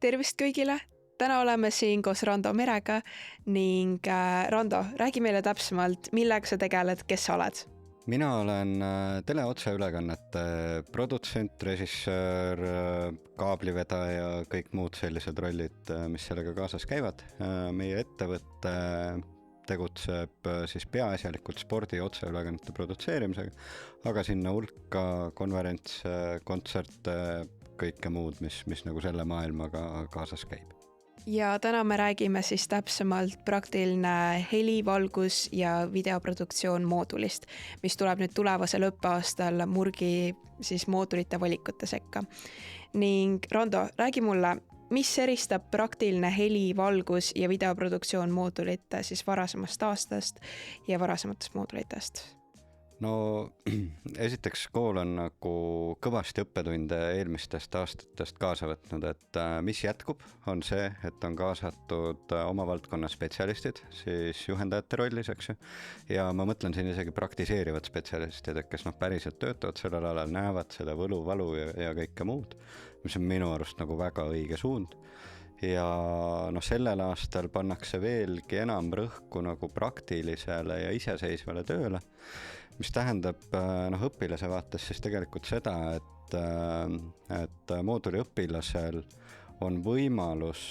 Tervist kõigile! Täna oleme siin koos Rando Merega ning Rando, räägi meile täpsemalt, millega sa tegeled, kes sa oled? Mina olen teleotseülekannete produtsent, režissöör, kaablivedaja, kõik muud sellised rollid, mis sellega kaasas käivad. Meie ettevõtte tegutseb siis peaasjalikult spordi otseülekannete produtseerimisega, aga sinna hulka konverentse, kontserte, kõike muud, mis nagu selle maailmaga kaasas käib. Ja täna me räägime siis täpsemalt praktiline heli, valgus ja videoproduktsioon moodulist, mis tuleb nüüd tulevasel õppeaastal Murgi siis moodulite valikute sekka. Ning Rando, räägi mulle, mis eristab praktiline heli, valgus ja videoproduktsioon moodulite siis varasemast aastast ja varasematest moodulitest? No esiteks kool on nagu kõvasti õppetunde eelmistest aastatest kaasa võtnud, et mis jätkub, on see, et on kaasatud oma valdkonna spetsialistid, siis juhendajate rollis, eks ju. Ja ma mõtlen siin isegi praktiseerivad spetsialistid, kes päriselt töötavad sellel alal, näevad seda võlu, valu ja kõike muud, mis on minu arust nagu väga õige suund. Ja sellel aastal pannakse veelgi enam rõhku nagu praktilisele ja iseseisvale tööle, mis tähendab õpilase vaates siis tegelikult seda, et mooduli õpilasel on võimalus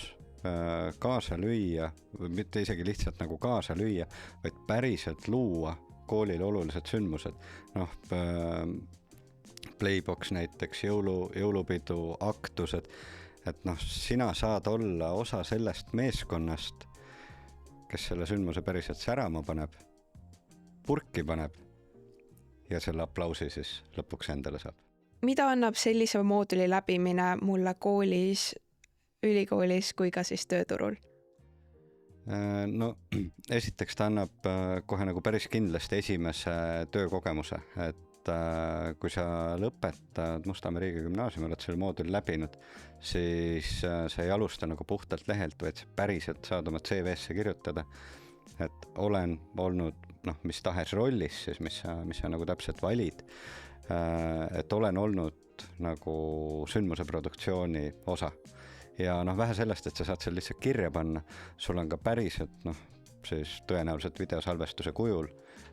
kaasa lüüa, või mitte isegi lihtsalt nagu kaasa lüüa, vaid päriselt luua koolil olulised sündmused. Playbox näiteks, jõulupidu, aktused, et sina saad olla osa sellest meeskonnast, kes selle sündmuse päriselt särama paneb, purki paneb ja selle aplausi siis lõpuks endale saab. Mida annab sellise mooduli läbimine mulle koolis, ülikoolis kui ka siis tööturul? No esiteks ta annab kohe nagu päris kindlasti esimese töökogemuse, et kui sa lõpetad Mustamäe riigigümnaasiumi, oled selle mooduli läbinud, siis sa ei alusta nagu puhtalt lehelt, vaid päriselt saad oma CV-sse kirjutada, et olen olnud mis tahes rollis, siis mis sa nagu täpselt valid, et olen olnud nagu sündmuse produktsiooni osa. Ja vähe sellest, et sa saad seal lihtsalt kirja panna, sul on ka päriselt siis tõenäoliselt videosalvestuse kujul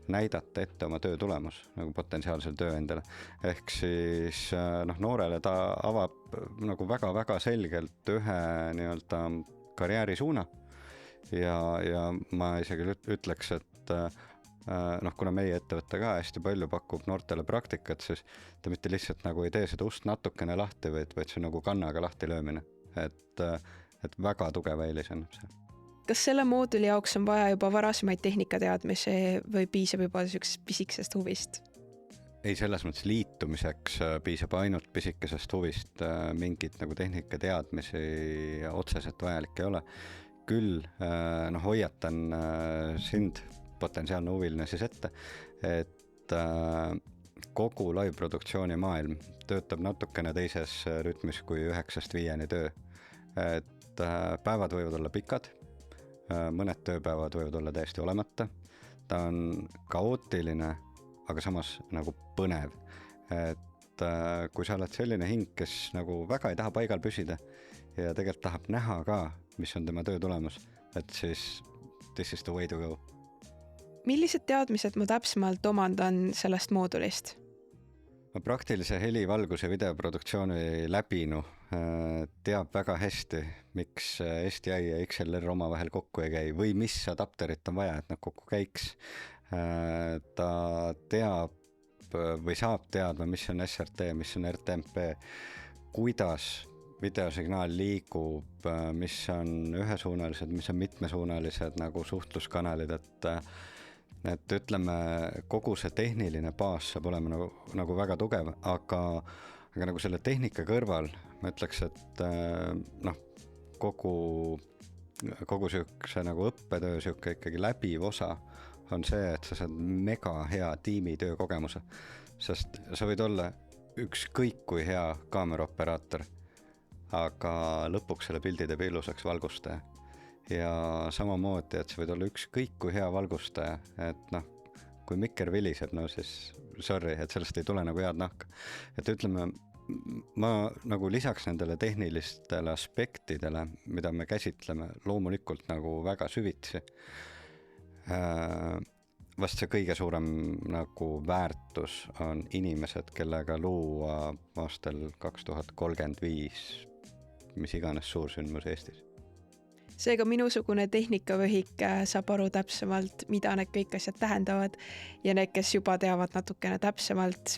näidata ette oma töö tulemus nagu potentsiaalsel tööandjale. Ehk siis noorele ta avab nagu väga-väga selgelt ühe nii-öelda karjäärisuuna ja ma isegi ütleks, et kuna meie ettevõte ka hästi palju pakub noortele praktikat, siis ta mitte lihtsalt nagu ei tee seda ust natukene lahti, vaid see nagu kannaga lahti löömine, et väga tugeva eelis annab see. Kas selle mooduli jaoks on vaja juba varasemaid tehnikateadmisi või piisab juba pisikesest huvist? Ei, selles mõttes liitumiseks piisab ainult pisikesest huvist, mingit nagu tehnikateadmisi otseselt vajalik ei ole. Küll hoiatan sind potentsiaalne huviline siis ette, et kogu live-produktsiooni maailm töötab natukene teises rütmis kui 9-5 töö. Et päevad võivad olla pikad, mõned tööpäevad võivad olla täiesti olemata. Ta on kaootiline, aga samas nagu põnev. Et kui sa oled selline hing, kes nagu väga ei taha paigal püsida ja tegelikult tahab näha ka, mis on tema töö tulemus, et siis this is the way to go. Millised teadmised ma täpsemalt omandan sellest moodulist? Praktilise heli, valgus ja videoproduktsiooni läbinu teab väga hästi, miks STI ja XLR omavahel kokku ei käi või mis adapterit on vaja, et nad kokku käiks. Ta teab või saab teadma, mis on SRT, mis on RTMP, kuidas videosignaal liigub, mis on ühesuunalised, mis on mitmesuunalised nagu suhtluskanalid, et ütleme, kogu see tehniline baas saab olema nagu väga tugev, aga nagu selle tehnika kõrval ma ütleks, et kogu siukse nagu õppetöö siuke ikkagi läbiv osa on see, et sa saad mega hea tiimitöö kogemuse, sest sa võid olla ükskõik kui hea kaameraoperaator, aga lõpuks selle pildi teeb ilusaks valgustaja. Ja samamoodi, et sa võid olla ükskõik kui hea valgustaja, et kui mikker viliseb, siis sorry, et sellest ei tule nagu head nahka. Et ütleme, ma nagu lisaks nendele tehnilistele aspektidele, mida me käsitleme loomulikult nagu väga süvitsi, vast see kõige suurem nagu väärtus on inimesed, kellega luua aastal 2035 mis iganes suursündmus Eestis. Seega minusugune tehnikavõhik saab aru täpsemalt, mida need kõik asjad tähendavad ja need, kes juba teavad natukene täpsemalt,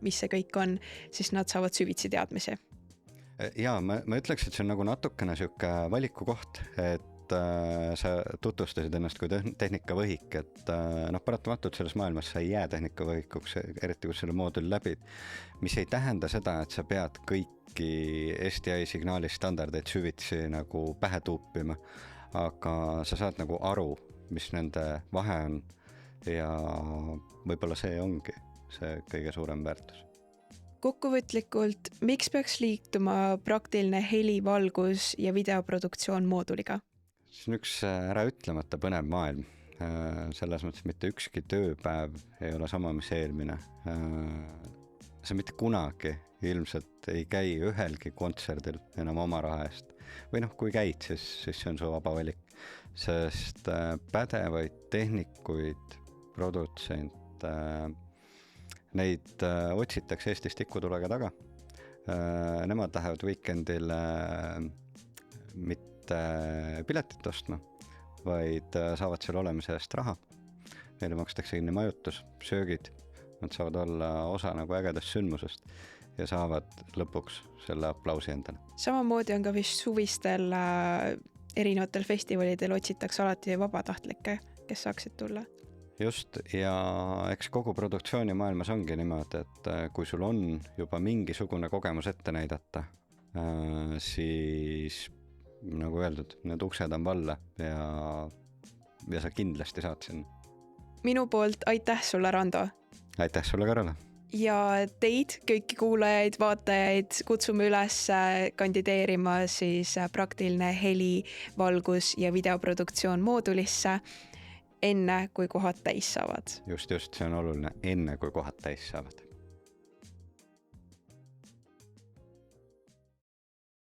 mis see kõik on, siis nad saavad süvitsi teadmisi. Jaa, ma ütleks, et see on nagu natukene sihuke valikukoht, et sa tutvustasid ennast kui tehnikavõhik, et paratamatult selles maailmas sa ei jää tehnikavõhikuks, eriti kui selle mooduli läbid, mis ei tähenda seda, et sa pead kõiki STI signaali standardeid süvitsi nagu pähe tuupima, aga sa saad nagu aru, mis nende vahe on ja võib-olla see ongi see kõige suurem väärtus. Kokkuvõtlikult, miks peaks liituma praktiline heli, valgus ja videoproduktsioon mooduliga? See on üks äraütlemata põnev maailm. Selles mõttes mitte ükski tööpäev ei ole sama, mis eelmine. Sa mitte kunagi ilmselt ei käi ühelgi kontserdil enam oma raha eest. Või kui käid, siis see on su vaba valik. Sest pädevaid tehnikuid, produtsente, neid otsitakse Eestis tikutulega taga. Nemad lähevad weekendil mitte piletit ostma, vaid saavad seal olemise eest raha. Neile makstakse kinni majutus, söögid. Nad saavad olla osa nagu ägedast sündmusest ja saavad lõpuks selle aplausi endale. Samamoodi on ka vist suvistel erinevatel festivalidel otsitakse alati vabatahtlikke, kes saaksid tulla. Just, ja eks kogu produktsiooni maailmas ongi niimoodi, et kui sul on juba mingisugune kogemus ette näidata, siis nagu öeldud, need uksed on valla ja sa kindlasti saad sinna. Minu poolt aitäh sulle, Rando! Aitäh sulle, Karole! Ja teid, kõiki kuulajaid, vaatajaid kutsume üles kandideerima siis praktiline heli, valgus ja videoproduktsioon moodulisse enne, kui kohad täis saavad. Just, see on oluline, enne kui kohad täis saavad.